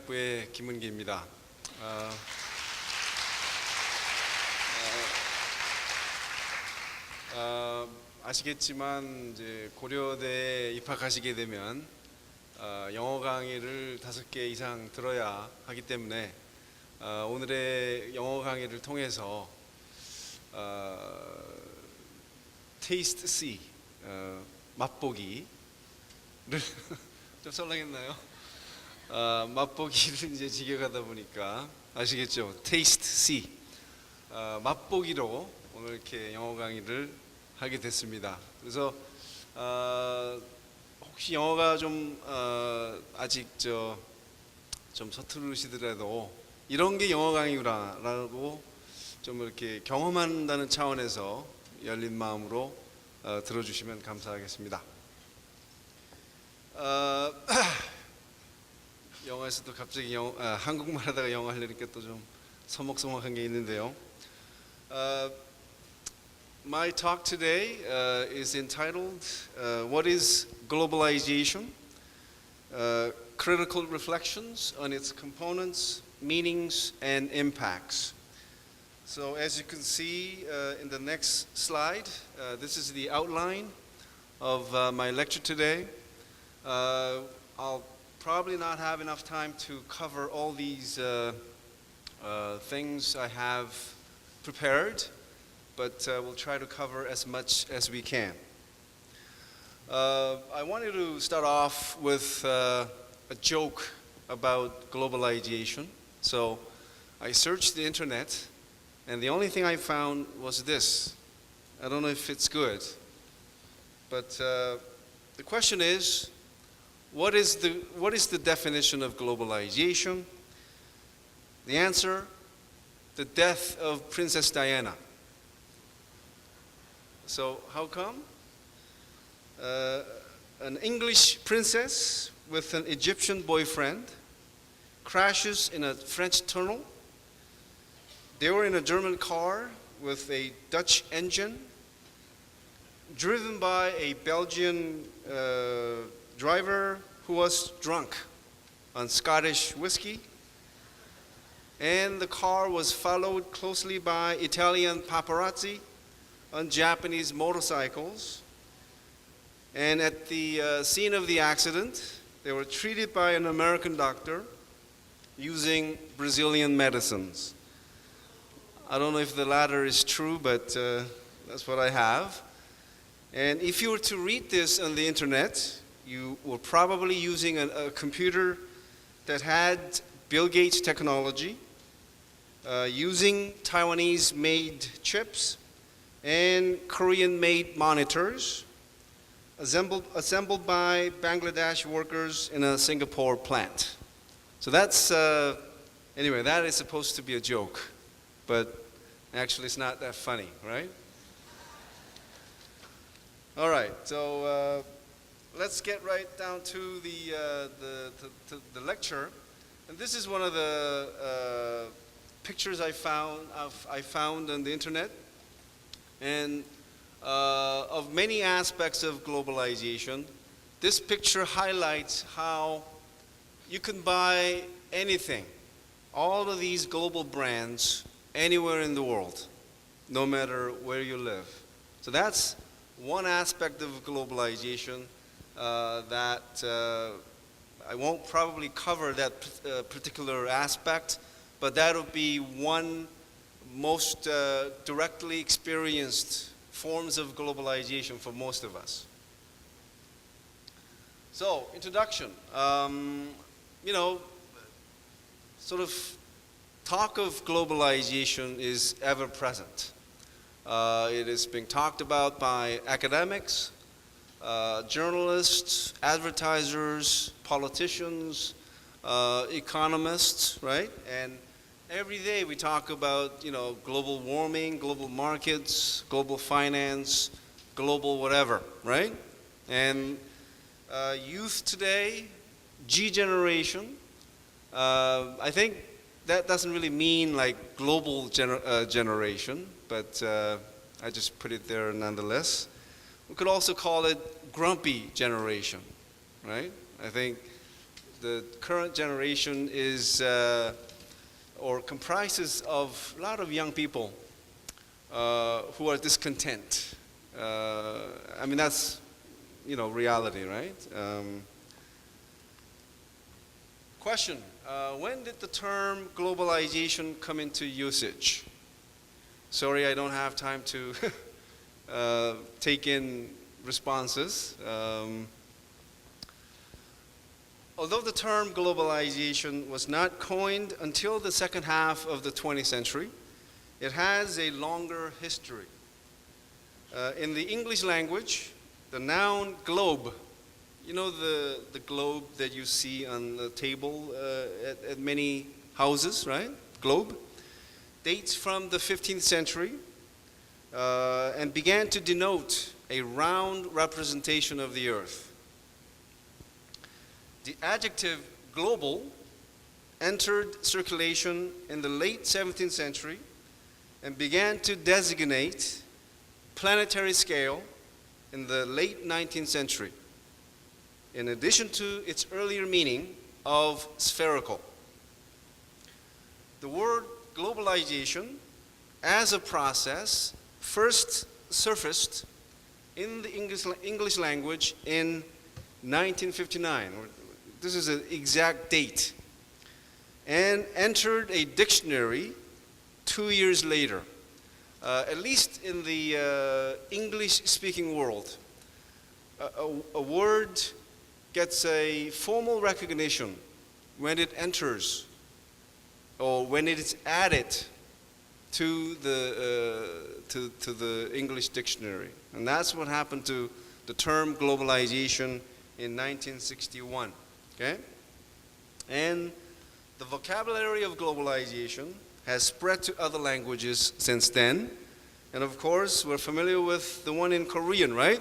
국제학부의 김은기입니다. 아시겠지만 이제 고려대에 입학하시게 되면 영어 강의를 5개 이상 들어야 하기 때문에 오늘의 영어 강의를 통해서 Taste C 맛보기를 좀 설렁했나요? 맛보기를 이제 직역하다 보니까 아시겠죠? Taste C 맛보기로 오늘 이렇게 영어 강의를 하게 됐습니다. 그래서 혹시 영어가 좀 아직 좀 서투르시더라도 이런 게 영어 강의구나라고 좀 이렇게 경험한다는 차원에서 열린 마음으로 들어주시면 감사하겠습니다. 영어에서도 갑자기 한국말 하다가 영어 하려니까 또 좀 서먹서먹한 게 있는데요. My talk today is entitled What is globalization? Critical reflections on its components, meanings, and impacts. So as you can see in the next slide, this is the outline of my lecture today. I'll probably not have enough time to cover all these things I have prepared, but we'll try to cover as much as we can. I wanted to start off with a joke about globalization. So I searched the internet, and the only thing I found was this. I don't know if it's good, but the question is, what is the definition of globalization? The answer, the death of Princess Diana. So how come? An English princess with an Egyptian boyfriend crashes in a French tunnel. They were in a German car with a Dutch engine, driven by a Belgian driver who was drunk on Scottish whiskey, and the car was followed closely by Italian paparazzi on Japanese motorcycles. And at the scene of the accident, they were treated by an American doctor using Brazilian medicines. I don't know if the latter is true, but that's what I have. And if you were to read this on the internet, you were probably using a computer that had Bill Gates technology, using Taiwanese-made chips and Korean-made monitors, assembled by Bangladesh workers in a Singapore plant. So that's, anyway, that is supposed to be a joke, but actually it's not that funny, right? All right, so let's get right down to the lecture. And this is one of the pictures I found on the internet, and of many aspects of globalization. This picture highlights how you can buy anything, all of these global brands, anywhere in the world, no matter where you live. So that's one aspect of globalization that I won't probably cover that particular aspect, but that'll be one most directly experienced forms of globalization for most of us. So, introduction. Sort of talk of globalization is ever present. It is being talked about by academics, journalists, advertisers, politicians, economists, right? And every day we talk about, global warming, global markets, global finance, global whatever, right? And youth today, G generation, I think that doesn't really mean like global generation, but I just put it there nonetheless. We could also call it grumpy generation, right? I think the current generation is or comprises of a lot of young people who are discontent. I mean, that's, reality, right? Question, when did the term globalization come into usage? Sorry, I don't have time to take in responses. Although the term globalization was not coined until the second half of the 20th century, it has a longer history. In the English language, the noun globe, the globe that you see on the table at many houses, right? Globe, dates from the 15th century and began to denote a round representation of the earth. The adjective global entered circulation in the late 17th century and began to designate planetary scale in the late 19th century, in addition to its earlier meaning of spherical. The word globalization as a process first surfaced in the English language in 1959. This is an exact date, and entered a dictionary 2 years later. At least in the English-speaking world, a word gets a formal recognition when it enters or when it is added to the English dictionary. And that's what happened to the term globalization in 1961. Okay? And the vocabulary of globalization has spread to other languages since then. And of course, we're familiar with the one in Korean, right?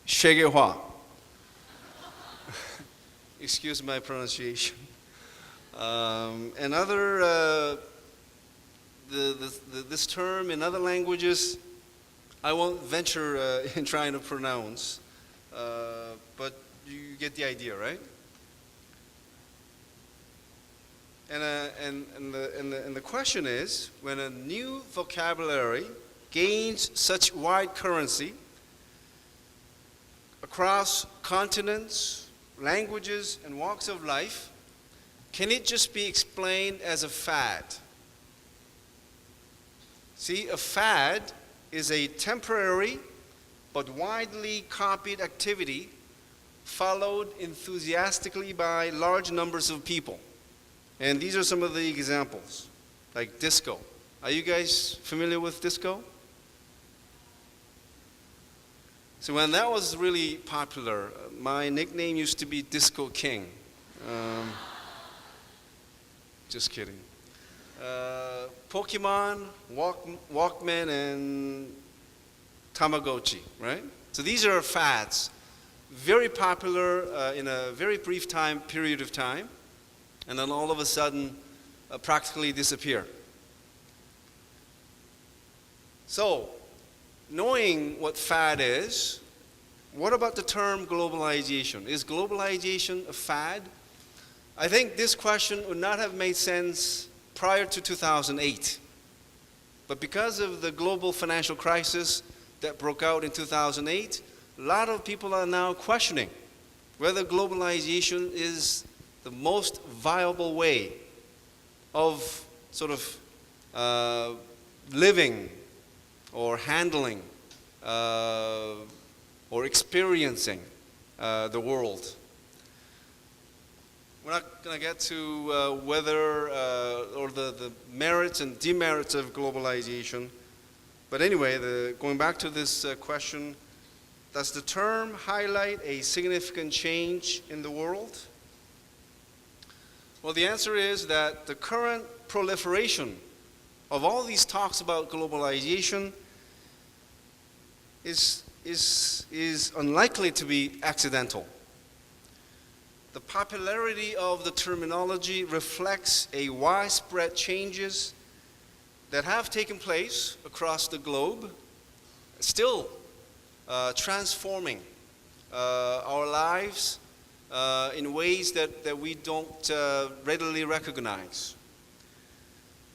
세계화. Excuse my pronunciation. And other, this term in other languages, I won't venture in trying to pronounce, but you get the idea, right? And the question is, when a new vocabulary gains such wide currency across continents, languages, and walks of life, can it just be explained as a fad? See, a fad is a temporary but widely copied activity followed enthusiastically by large numbers of people. And these are some of the examples, like disco. Are you guys familiar with disco? So when that was really popular, my nickname used to be Disco King. Just kidding. Pokemon, Walkman, and Tamagotchi, right? So these are fads, very popular in a very brief period of time, and then all of a sudden practically disappear. So, knowing what fad is, what about the term globalization? Is globalization a fad? I think this question would not have made sense prior to 2008. But because of the global financial crisis that broke out in 2008, a lot of people are now questioning whether globalization is the most viable way of sort of living or handling or experiencing the world. We're not going to get to whether or the merits and demerits of globalization. But anyway, going back to this question, does the term highlight a significant change in the world? Well, the answer is that the current proliferation of all these talks about globalization is unlikely to be accidental. The popularity of the terminology reflects a widespread changes that have taken place across the globe, still transforming our lives in ways that we don't readily recognize.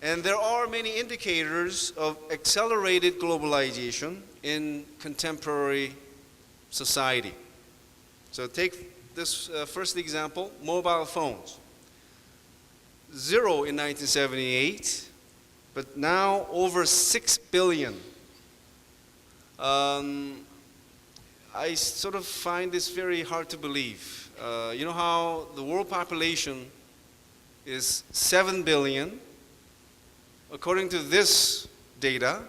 And there are many indicators of accelerated globalization in contemporary society. So take this first example, mobile phones. 0 in 1978, but now over 6 billion. I sort of find this very hard to believe. You know how the world population is 7 billion. According to this data,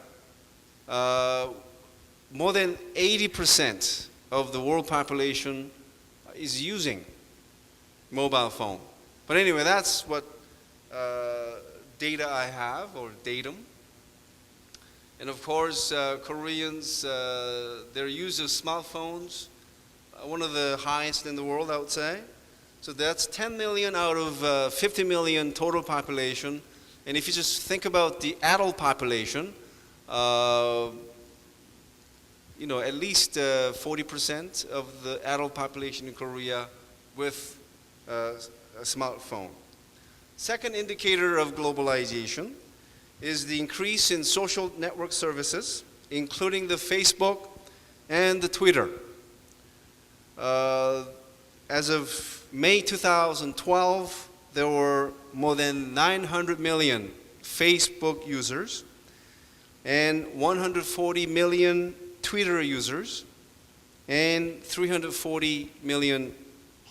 more than 80% of the world population is using mobile phone. But anyway, that's what data I have, or datum. And of course, Koreans, their use of smartphones, one of the highest in the world, I would say. So that's 10 million out of 50 million total population. And if you just think about the adult population, at least 40% of the adult population in Korea with a smartphone. Second indicator of globalization is the increase in social network services, including the Facebook and the Twitter. As of May 2012, there were more than 900 million Facebook users and 140 million Twitter users and 340 million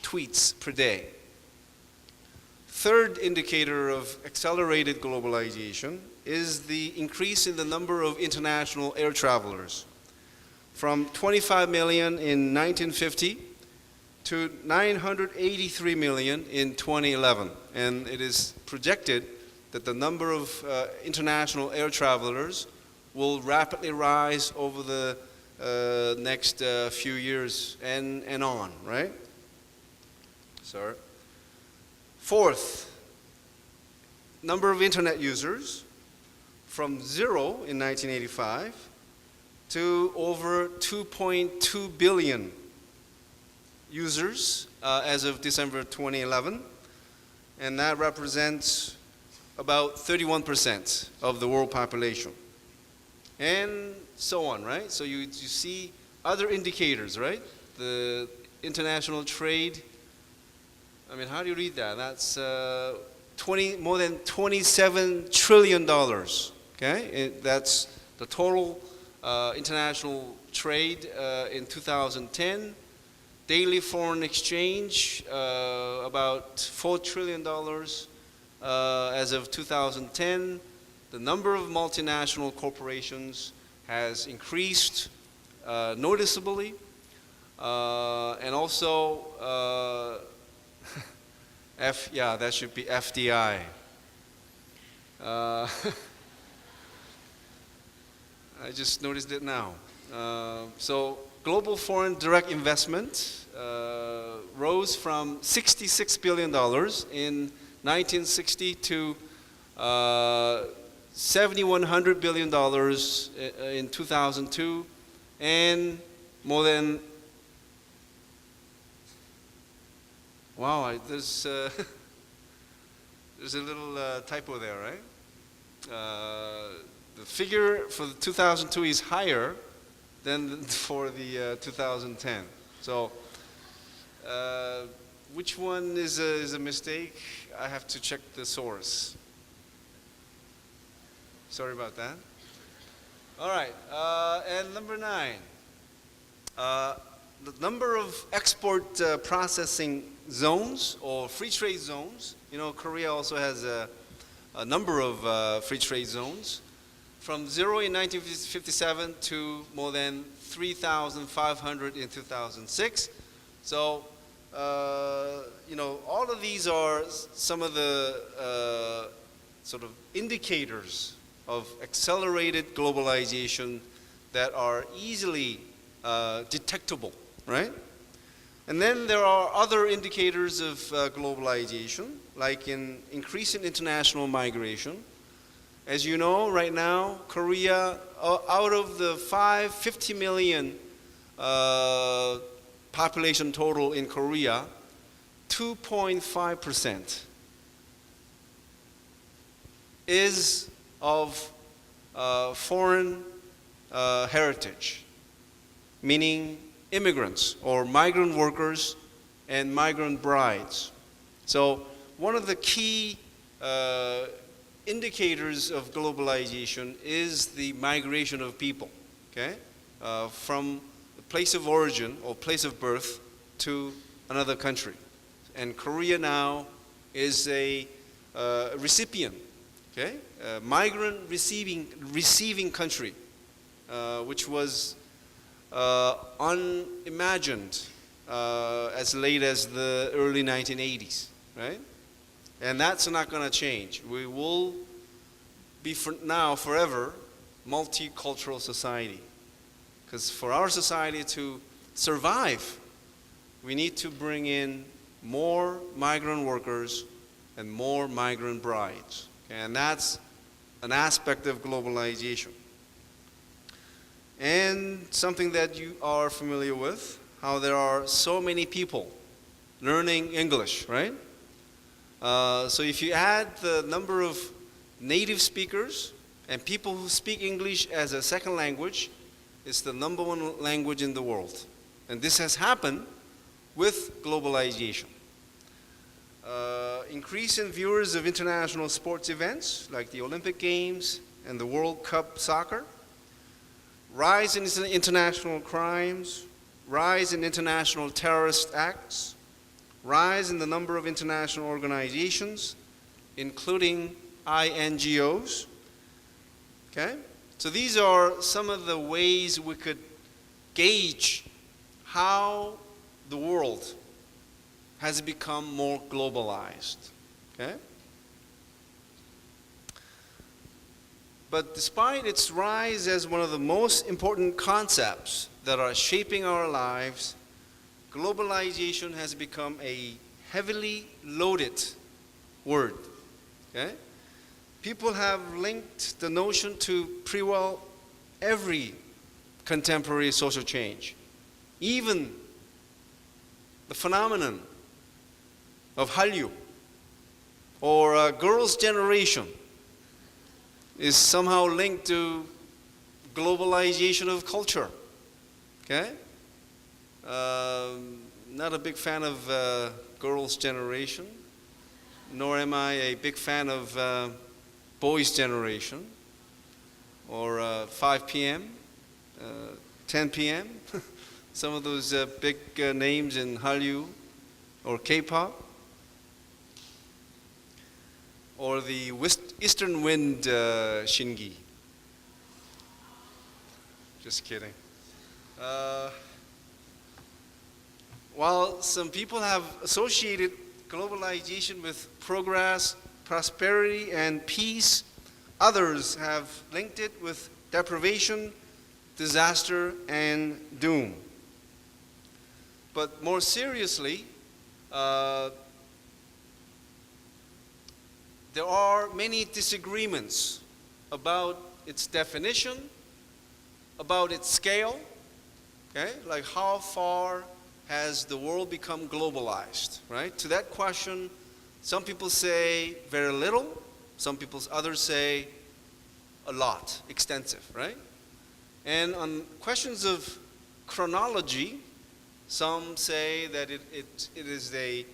tweets per day. Third indicator of accelerated globalization is the increase in the number of international air travelers from 25 million in 1950 to 983 million in 2011. And it is projected that the number of international air travelers will rapidly rise over the next few years and on, right? Sir. Fourth, number of internet users from 0 in 1985 to over 2.2 billion users as of December 2011, and that represents about 31% of the world population, and so on, right? So you see other indicators, right? The international trade, I mean, how do you read that? That's more than $27 trillion, okay? That's the total international trade in 2010. Daily foreign exchange, about $4 trillion as of 2010. The number of multinational corporations has increased noticeably, and also, that should be FDI. I just noticed it now. So global foreign direct investment rose from $66 billion in 1960 to $7,100 billion in 2002, and more than, wow, there's a little typo there, right? The figure for the 2002 is higher than for the 2010. So, which one is a mistake? I have to check the source. Sorry about that. All right, and number 9. The number of export processing zones or free trade zones. You know, Korea also has a number of free trade zones. From 0 in 1957 to more than 3,500 in 2006. So, all of these are some of the sort of indicators of accelerated globalization that are easily detectable, right? And then there are other indicators of globalization, like in increase in international migration. As you know, right now, Korea, out of the 50 million population total in Korea, 2.5% is of foreign heritage, meaning immigrants or migrant workers and migrant brides. So one of the key indicators of globalization is the migration of people, okay, from the place of origin or place of birth to another country. And Korea now is a recipient, okay, a migrant receiving country, which was unimagined as late as the early 1980s, right? And that's not going to change. We will be now forever multicultural society. Because for our society to survive, we need to bring in more migrant workers and more migrant brides. Okay? And that's an aspect of globalization. And something that you are familiar with, how there are so many people learning English, right? So if you add the number of native speakers and people who speak English as a second language, it's the #1 language in the world. And this has happened with globalization. Increase in viewers of international sports events like the Olympic Games and the World Cup soccer, rise in international crimes, rise in international terrorist acts, rise in the number of international organizations, including INGOs. Okay? So these are some of the ways we could gauge how the world has become more globalized. Okay? But despite its rise as one of the most important concepts that are shaping our lives, globalization has become a heavily loaded word. Okay? People have linked the notion to pretty well every contemporary social change. Even the phenomenon of Hallyu or girls' generation is somehow linked to globalization of culture. Okay? Not a big fan of girls' generation, nor am I a big fan of boys' generation, or 5 p.m., 10 p.m., some of those big names in Hallyu or K-pop, or the Eastern Wind Shingi. Just kidding. While some people have associated globalization with progress, prosperity, and peace, others have linked it with deprivation, disaster, and doom. But more seriously, there are many disagreements about its definition, about its scale, okay? Like how far has the world become globalized, right? To that question, some people say very little, others say a lot, extensive, right? And on questions of chronology, some say that it is a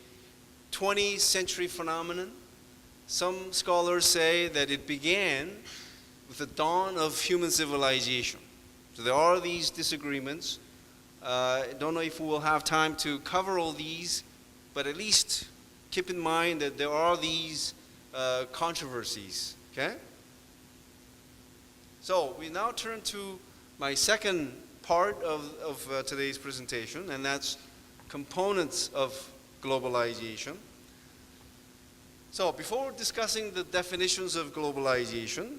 20th century phenomenon. Some scholars say that it began with the dawn of human civilization. So there are these disagreements. I don't know if we will have time to cover all these, but at least keep in mind that there are these controversies, okay? So we now turn to my second part of today's presentation, and that's components of globalization. So before discussing the definitions of globalization,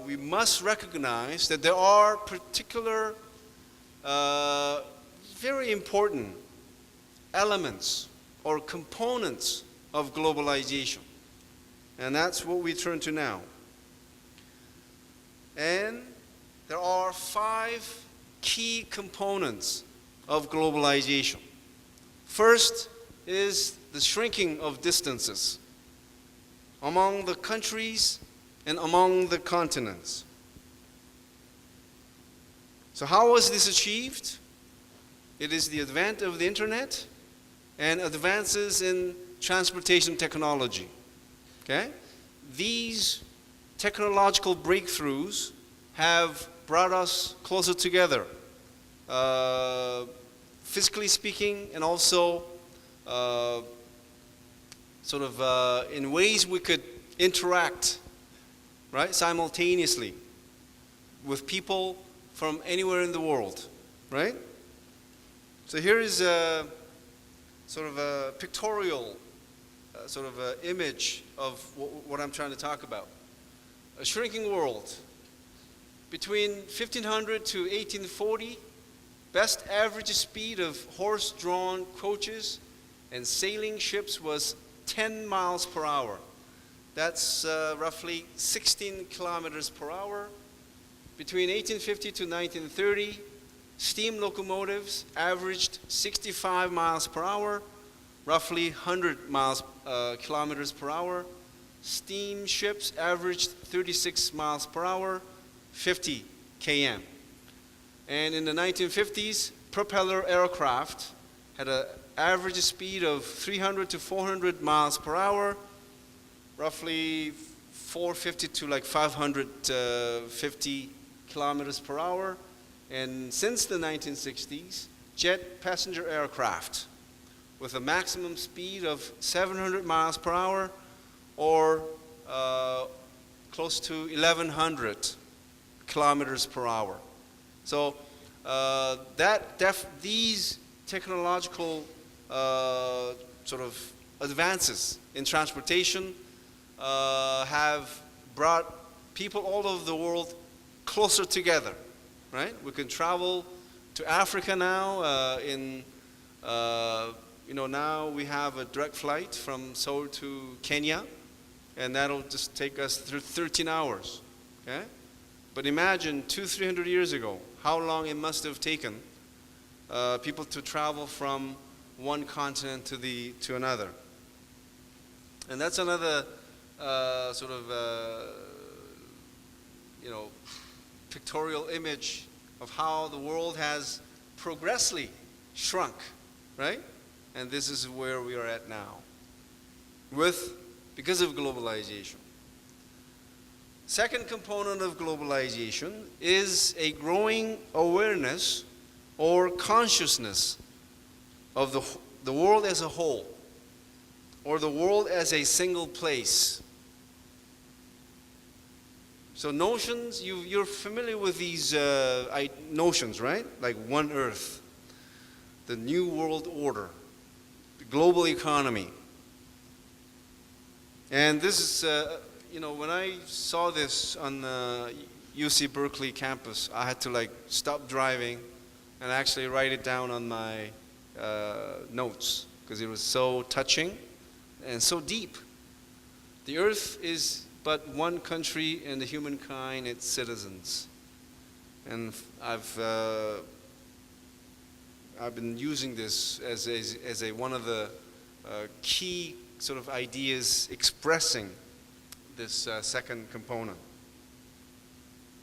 we must recognize that there are particular very important elements or components of globalization. And that's what we turn to now. And there are 5 key components of globalization. First is the shrinking of distances among the countries and among the continents. So how was this achieved? It is the advent of the internet and advances in transportation technology. Okay? These technological breakthroughs have brought us closer together, physically speaking, and also in ways we could interact, right, simultaneously with people from anywhere in the world, right? So here is a sort of a pictorial image of what I'm trying to talk about. A shrinking world. Between 1500 to 1840, best average speed of horse-drawn coaches and sailing ships was 10 miles per hour. That's roughly 16 kilometers per hour. Between 1850 to 1930, steam locomotives averaged 65 miles per hour, roughly 100 kilometers per hour. Steamships averaged 36 miles per hour, 50 km. And in the 1950s, propeller aircraft had an average speed of 300 to 400 miles per hour, roughly 450 to like 550 kilometers per hour. And since the 1960s, jet passenger aircraft with a maximum speed of 700 miles per hour or close to 1,100 kilometers per hour. So these technological sort of advances in transportation have brought people all over the world closer together, right? We can travel to Africa now. Now we have a direct flight from Seoul to Kenya, and that'll just take us through 13 hours. Okay? But imagine 200-300 years ago, how long it must have taken people to travel from one continent to another. And that's another pictorial image of how the world has progressively shrunk, right? And this is where we are at now, because of globalization. Second component of globalization is a growing awareness or consciousness of the world as a whole, or the world as a single place. So notions, you're familiar with these notions, right? Like one earth, the new world order, the global economy. And this is, when I saw this on the UC Berkeley campus, I had to stop driving and actually write it down on my notes because it was so touching and so deep. The earth is but one country and the humankind, its citizens. And I've been using this as one of the key sort of ideas expressing this second component.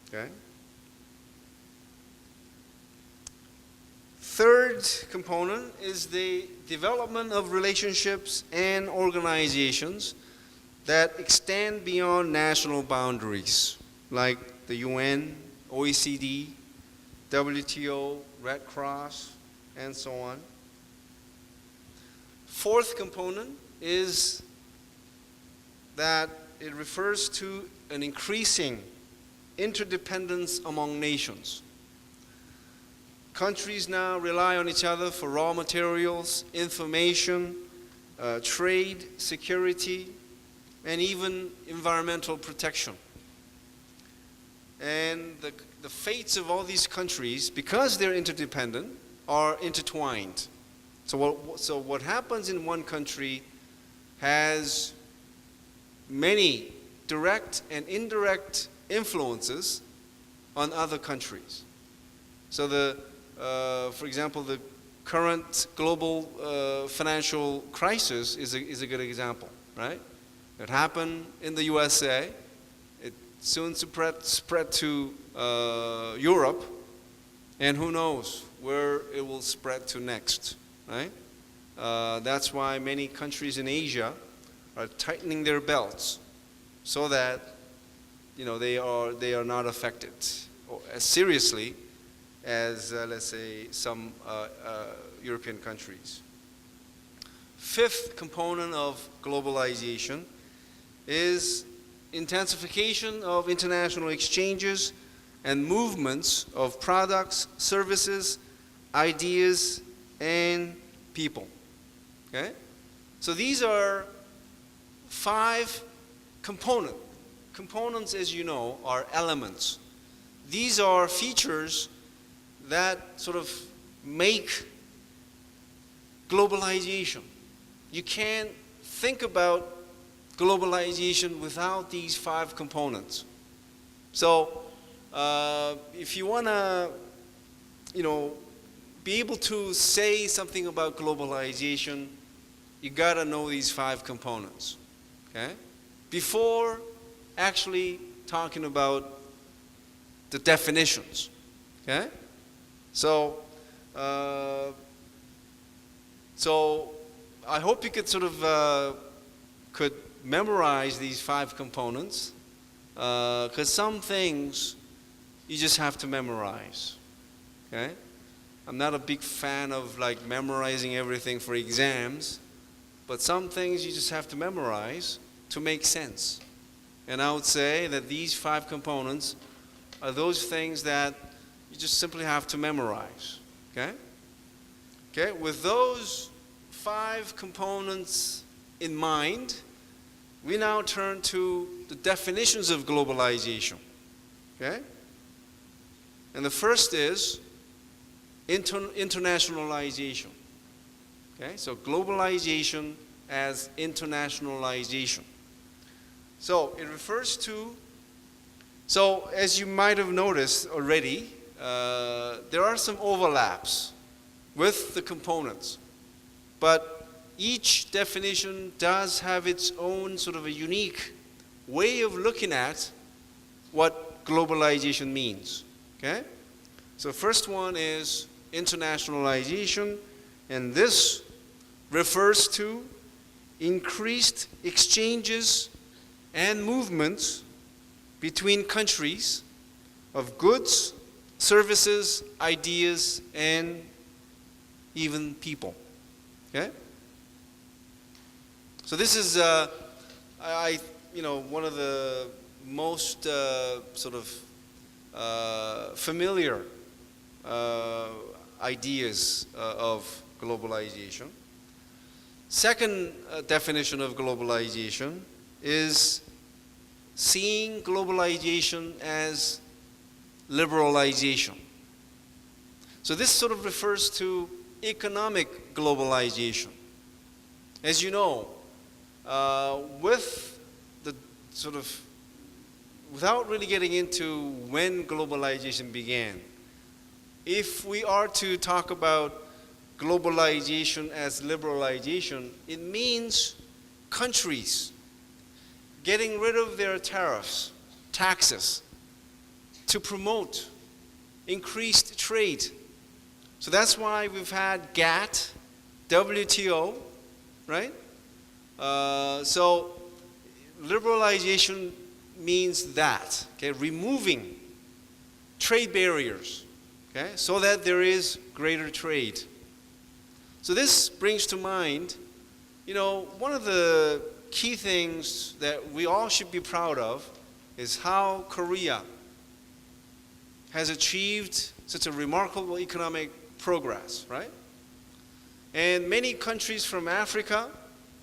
Okay? Third component is the development of relationships and organizations that extend beyond national boundaries, like the UN, OECD, WTO, Red Cross, and so on. Fourth component is that it refers to an increasing interdependence among nations. Countries now rely on each other for raw materials, information, trade, security, and even environmental protection. And the fates of all these countries, because they're interdependent, are intertwined. So what happens in one country has many direct and indirect influences on other countries. So for example, the current global financial crisis is a good example, right? It happened in the USA. It soon spread to Europe, and who knows where it will spread to next, right? That's why many countries in Asia are tightening their belts so that they are not affected as seriously as let's say some European countries. Fifth component of globalization is intensification of international exchanges and movements of products, services, ideas, and people. Okay? So these are 5 components. Components, as you know, are elements. These are features that sort of make globalization. You can't think about globalization without these 5 components. So if you want to, be able to say something about globalization, you got to know these 5 components, okay? Before actually talking about the definitions, okay? So I hope you could sort of could memorize these 5 components, because some things you just have to memorize, okay? I'm not a big fan of like memorizing everything for exams, but some things you just have to memorize to make sense. And I would say that these 5 components are those things that you just simply have to memorize, okay? Okay, with those 5 components in mind, we now turn to the definitions of globalization, okay? And the first is internationalization, okay? So globalization as internationalization. So it refers to, so as you might have noticed already, there are some overlaps with the components, but each definition does have its own sort of a unique way of looking at what globalization means, okay? So first one is internationalization, and this refers to increased exchanges and movements between countries of goods, services, ideas, and even people. Okay? So this is, one of the most sort of familiar ideas of globalization. Second definition of globalization is seeing globalization as liberalization. So this sort of refers to economic globalization. As you know, with the sort of, without really getting into when globalization began, if we are to talk about globalization as liberalization, it means countries getting rid of their tariffs, taxes, to promote increased trade. So that's why we've had GATT, WTO, right? So liberalization means that, okay, removing trade barriers, okay, so that there is greater trade. So this brings to mind, one of the key things that we all should be proud of is how Korea has achieved such a remarkable economic progress, right? And many countries from Africa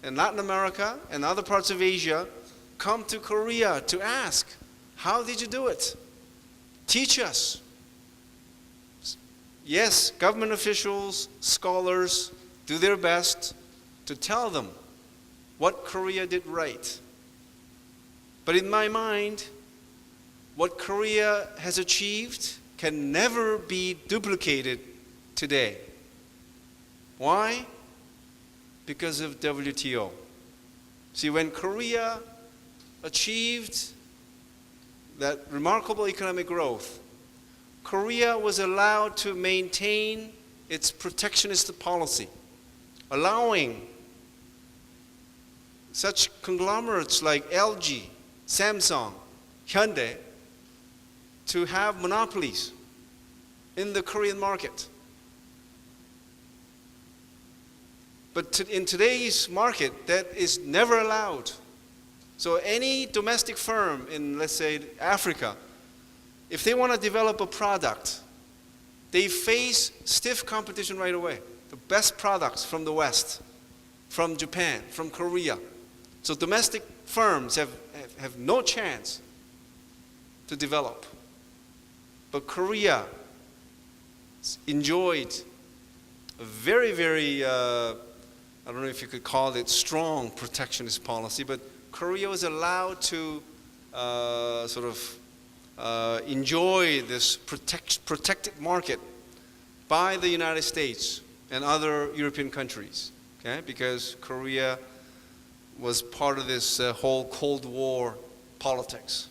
and Latin America and other parts of Asia come to Korea to ask, how did you do it? Teach us. Yes, government officials, scholars do their best to tell them what Korea did right. But in my mind, what Korea has achieved can never be duplicated today. Why? Because of WTO. See, when Korea achieved that remarkable economic growth, Korea was allowed to maintain its protectionist policy, allowing such conglomerates like LG, Samsung, Hyundai to have monopolies in the Korean market. But in today's market, that is never allowed. So any domestic firm in, let's say, Africa, if they want to develop a product, they face stiff competition right away. The best products from the West, from Japan, from Korea. So domestic firms have no chance to develop. But Korea enjoyed a very, very, I don't know if you could call it strong protectionist policy, but Korea was allowed to enjoy this protected market by the United States and other European countries, okay? Because Korea was part of this whole Cold War politics.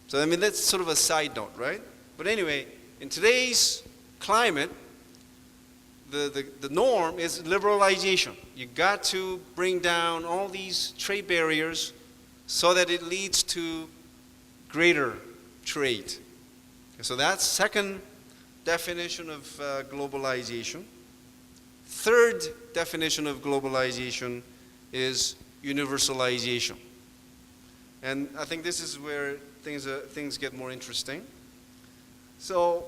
So I mean, that's sort of a side note, right? But anyway, in today's climate, the norm is liberalization. You got to bring down all these trade barriers so that it leads to greater trade. So that's second definition of globalization. Third definition of globalization is universalization. And I think this is where things get more interesting. So,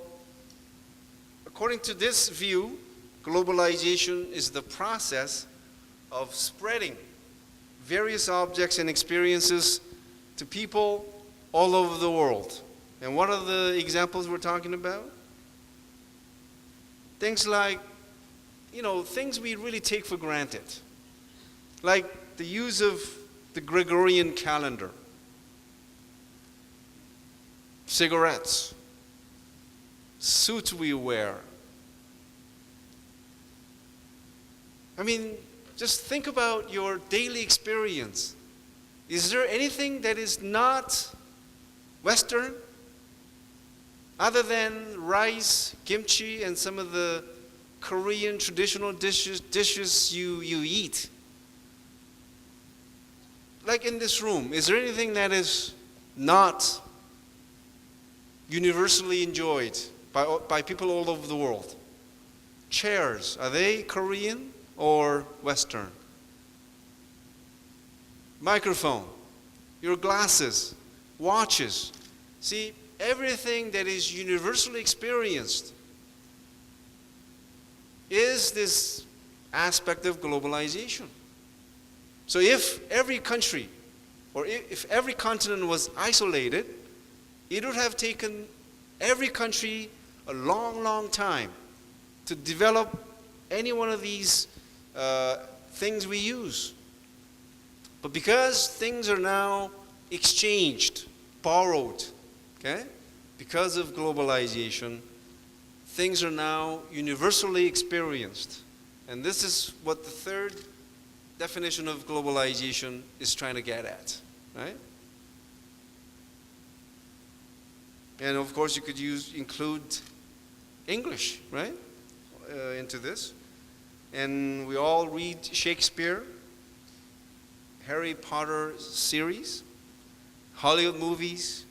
according to this view, globalization is the process of spreading various objects and experiences to people all over the world. And what are the examples we're talking about? Things like, things we really take for granted. Like the use of the Gregorian calendar, cigarettes, suits we wear. I mean, just think about your daily experience. Is there anything that is not Western other than rice, kimchi, and some of the Korean traditional dishes you eat? Like in this room, is there anything that is not universally enjoyed by people all over the world? Chairs, are they Korean or Western? Microphone, your glasses, watches. See, everything that is universally experienced is this aspect of globalization. So if every country or if every continent was isolated, it would have taken every country a long, long time to develop any one of these things we use. But because things are now exchanged, borrowed, okay? Because of globalization, things are now universally experienced. And this is what the third definition of globalization is trying to get at, right? And of course, you could include English, right, into this. And we all read Shakespeare, Harry Potter series, Hollywood movies,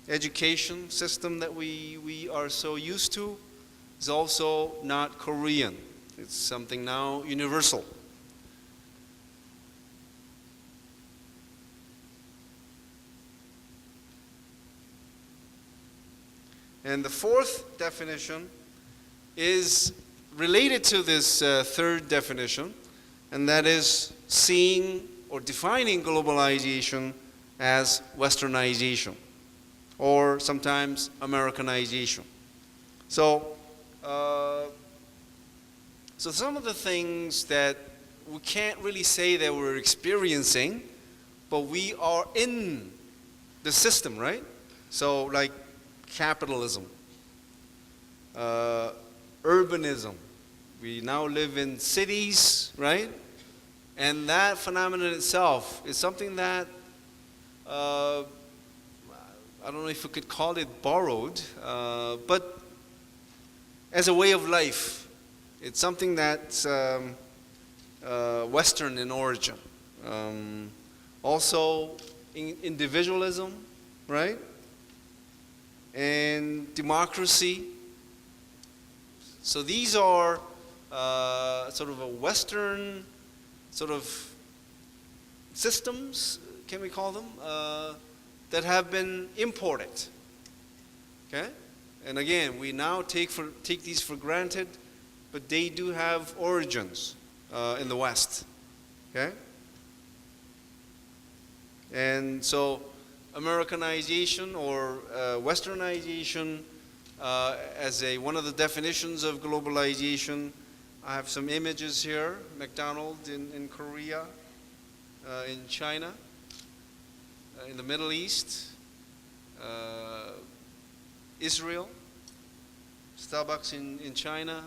education system that we are so used to is also not Korean. It's something now universal. And the fourth definition is related to this third definition, and that is seeing or defining globalization as westernization, or sometimes Americanization. So some of the things that we can't really say that we're experiencing, but we are in the system, right? So like capitalism, urbanism, We now live in cities, right? And that phenomenon itself is something that I don't know if we could call it borrowed, but as a way of life, it's something that's Western in origin. Also, individualism, right? And democracy. So these are sort of a Western sort of systems, can we call them, that have been imported. Okay? And again, we now take these for granted, but they do have origins in the West. Okay? And so Americanization or Westernization as one of the definitions of globalization. I have some images here. McDonald's in Korea, in China, in the Middle East, Israel, Starbucks in China,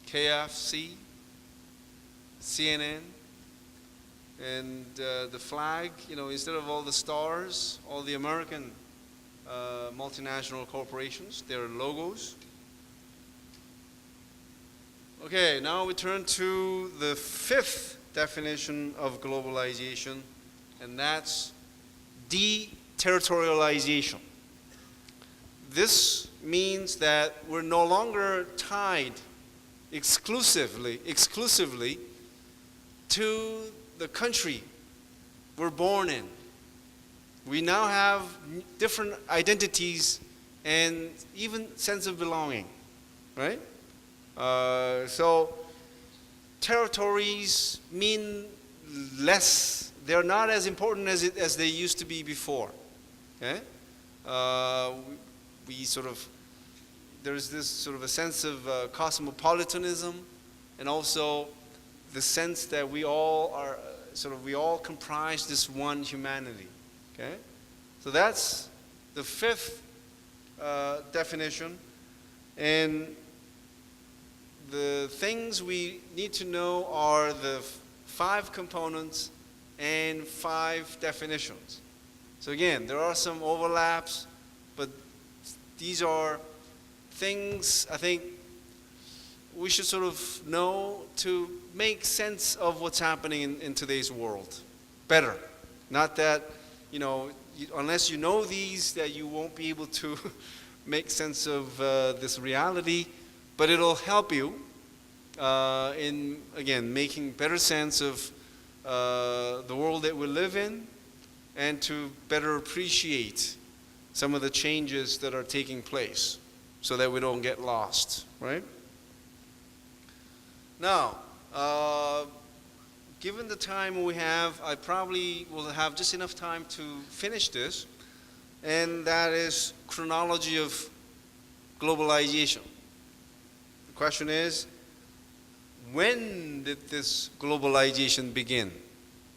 KFC, CNN, and the flag, instead of all the stars, all the American multinational corporations, their logos. Okay, now we turn to the fifth definition of globalization, and that's deterritorialization. This means that we're no longer tied exclusively to the country we're born in. We now have different identities and even sense of belonging, right? So territories mean less. They're not as important as they used to be before. Okay? There's this sort of a sense of cosmopolitanism, and also the sense that we all comprise this one humanity. Okay? So that's the fifth definition. And the things we need to know are the 5 components and 5 definitions. So again, there are some overlaps, but these are things I think we should sort of know to make sense of what's happening in today's world better. Not that, unless you know these, that you won't be able to make sense of this reality, but it'll help you in, again, making better sense of the world that we live in, and to better appreciate some of the changes that are taking place so that we don't get lost, right? Now, given the time we have, I probably will have just enough time to finish this, and that is chronology of globalization. The question is, when did this globalization begin?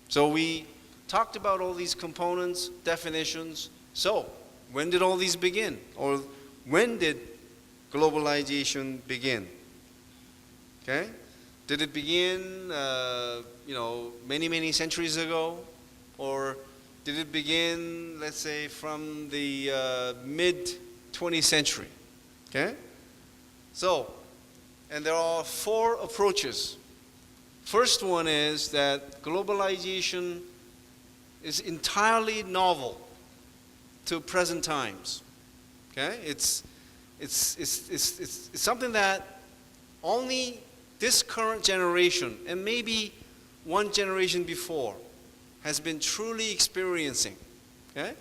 So we talked about all these components, definitions. So, when did all these begin? Or when did globalization begin? Okay? Did it begin, many, many centuries ago? Or did it begin, let's say, from the mid-20th century? Okay? So, and there are 4 approaches. First one is that globalization is entirely novel to present times. Okay? It's something that only this current generation, and maybe one generation before, has been truly experiencing. Okay?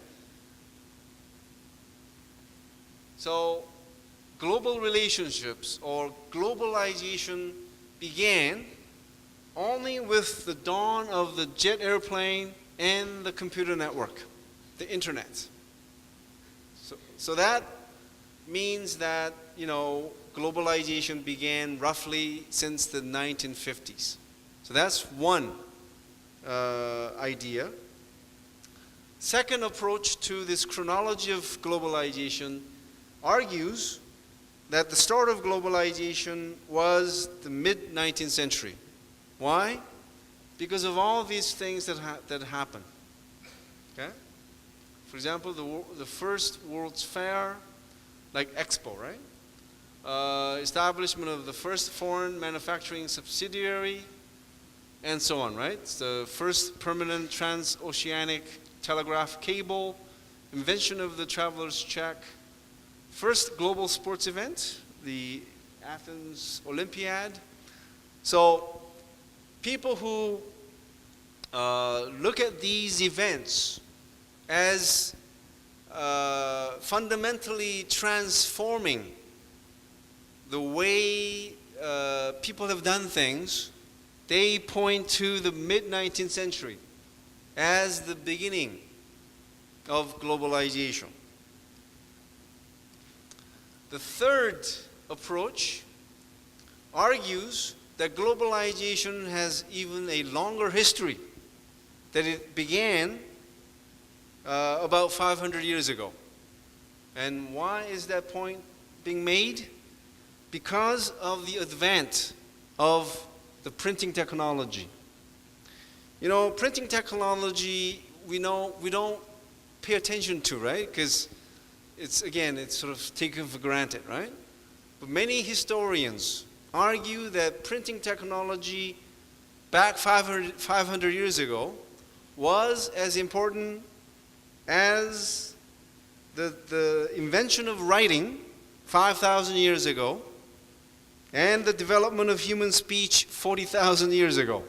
So, global relationships or globalization began only with the dawn of the jet airplane and the computer network, the internet. So that means that, globalization began roughly since the 1950s. So that's one idea. Second approach to this chronology of globalization argues that the start of globalization was the mid-19th century. Why? Because of all these things that happened. Okay? For example, the first World's Fair, like Expo, right? Establishment of the first foreign manufacturing subsidiary, and so on, right? It's the first permanent transoceanic telegraph cable, invention of the traveler's check, first global sports event, the Athens Olympiad. So people who look at these events as fundamentally transforming the way people have done things, they point to the mid-19th century as the beginning of globalization. The third approach argues that globalization has even a longer history, that it began about 500 years ago. And why is that point being made? Because of the advent of the printing technology. You know, printing technology, we don't pay attention to, right? Because it's sort of taken for granted, right? But many historians argue that printing technology back 500 years ago was as important as the invention of writing 5,000 years ago and the development of human speech 40,000 years ago.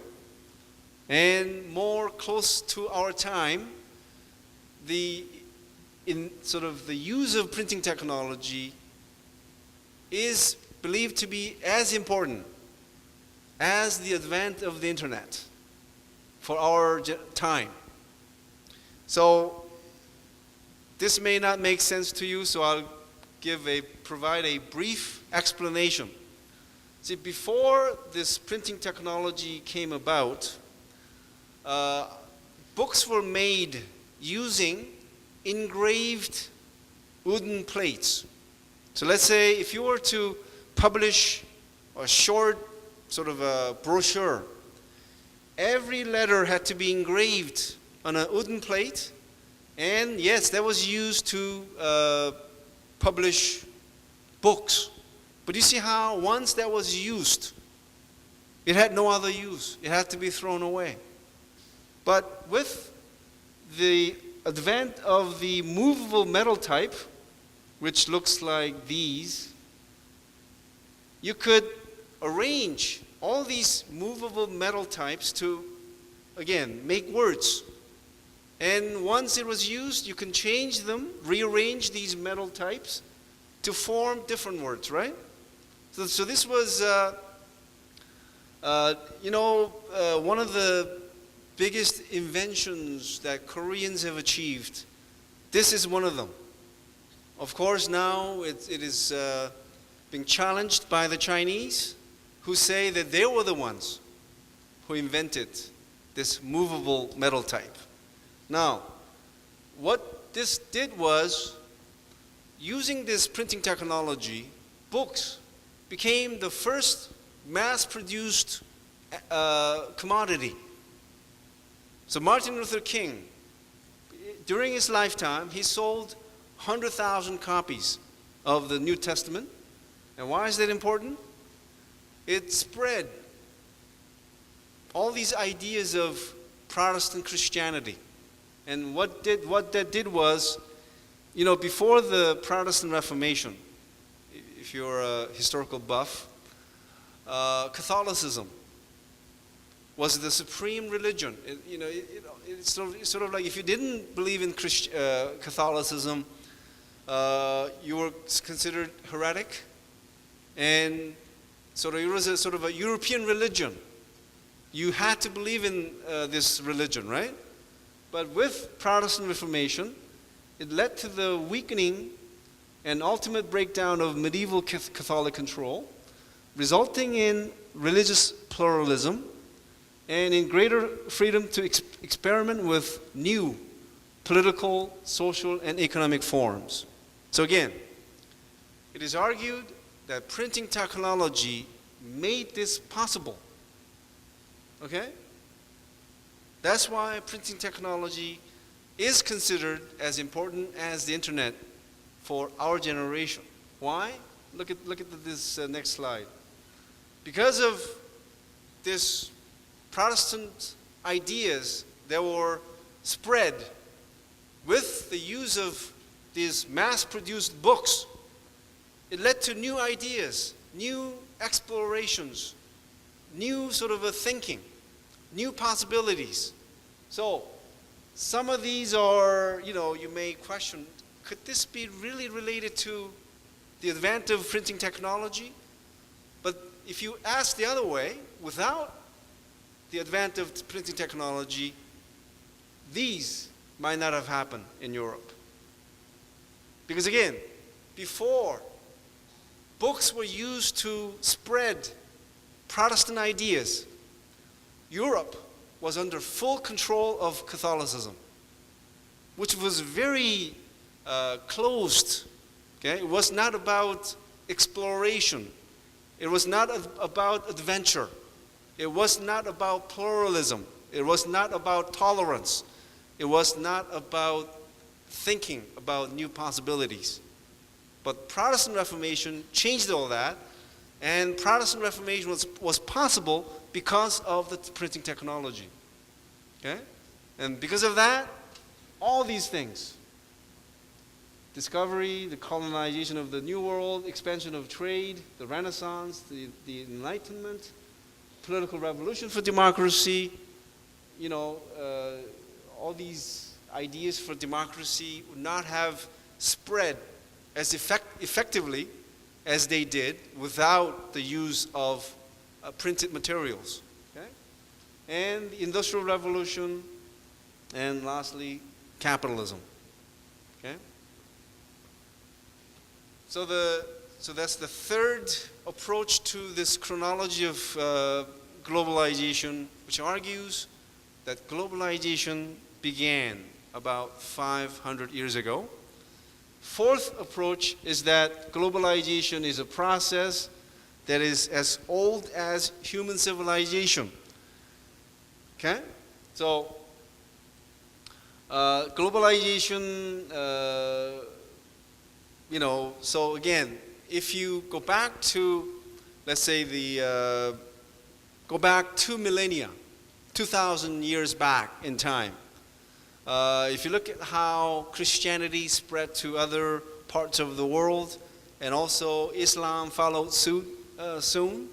And more close to our time, the use of printing technology is believed to be as important as the advent of the internet for our time. So this may not make sense to you, so I'll provide a brief explanation. See, before this printing technology came about, books were made using engraved wooden plates. So let's say if you were to publish a short sort of a brochure, every letter had to be engraved on a wooden plate, and yes, that was used to publish books. But you see how once that was used, it had no other use. It had to be thrown away. But with the advent of the movable metal type, which looks like these, you could arrange all these movable metal types to, again, make words. And once it was used, you can change them, rearrange these metal types to form different words, right? So this was, one of the biggest inventions that Koreans have achieved. This is one of them. Of course, now it is being challenged by the Chinese, who say that they were the ones who invented this movable metal type. Now, what this did was, using this printing technology, books became the first mass-produced commodity. So Martin Luther King, during his lifetime, he sold 100,000 copies of the New Testament. And why is that important? It spread all these ideas of Protestant Christianity. And what that did was, before the Protestant Reformation, if you're a historical buff, Catholicism was the supreme religion. It's sort of like if you didn't believe in Catholicism, you were considered heretic, and so it was a sort of a European religion. You had to believe in this religion, right? But with Protestant Reformation, it led to the weakening and ultimate breakdown of medieval Catholic control, resulting in religious pluralism and in greater freedom to experiment with new political, social, and economic forms. So again, it is argued that printing technology made this possible. Okay? That's why printing technology is considered as important as the internet for our generation. Why? Look at this next slide. Because of this Protestant ideas that were spread with the use of these mass-produced books, it led to new ideas, new explorations, new sort of a thinking, new possibilities. So some of these are, you may question, could this be really related to the advent of printing technology? But if you ask the other way, without the advent of printing technology, these might not have happened in Europe. Because again, before, books were used to spread Protestant ideas. Europe was under full control of Catholicism, which was very closed. Okay? It was not about exploration. It was not about adventure. It was not about pluralism. It was not about tolerance. It was not about thinking about new possibilities. But Protestant Reformation changed all that, and Protestant Reformation was possible because of the printing technology. Okay? And because of that, all these things, discovery, the colonization of the New World, expansion of trade, the Renaissance, the Enlightenment, political revolution for democracy, all these ideas for democracy would not have spread as effectively as they did without the use of printed materials. Okay? And the Industrial Revolution, and lastly, capitalism. Okay? So that's the third approach to this chronology of globalization, which argues that globalization began about 500 years ago. Fourth approach is that globalization is a process that is as old as human civilization. Okay? So, globalization, so again, if you go back to, let's say, go back 2 millennia, 2,000 years back in time, if you look at how Christianity spread to other parts of the world, and also Islam followed suit soon,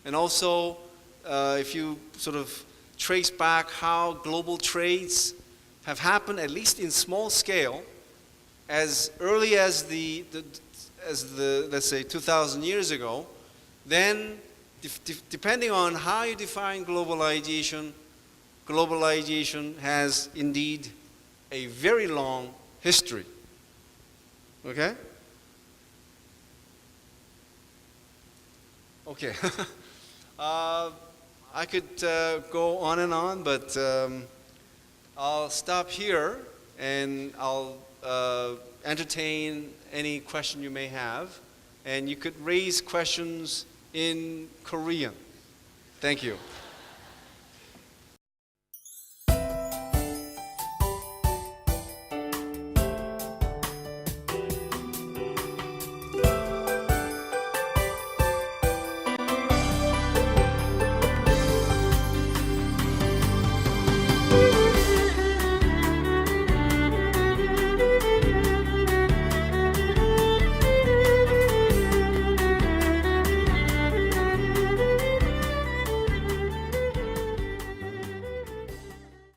and also if you sort of trace back how global trades have happened, at least in small scale, as early as let's say 2,000 years ago, then depending on how you define globalization, globalization has indeed a very long history. Okay? Okay. I could go on and on, but I'll stop here and I'll entertain any question you may have. And you could raise questions in Korean. Thank you.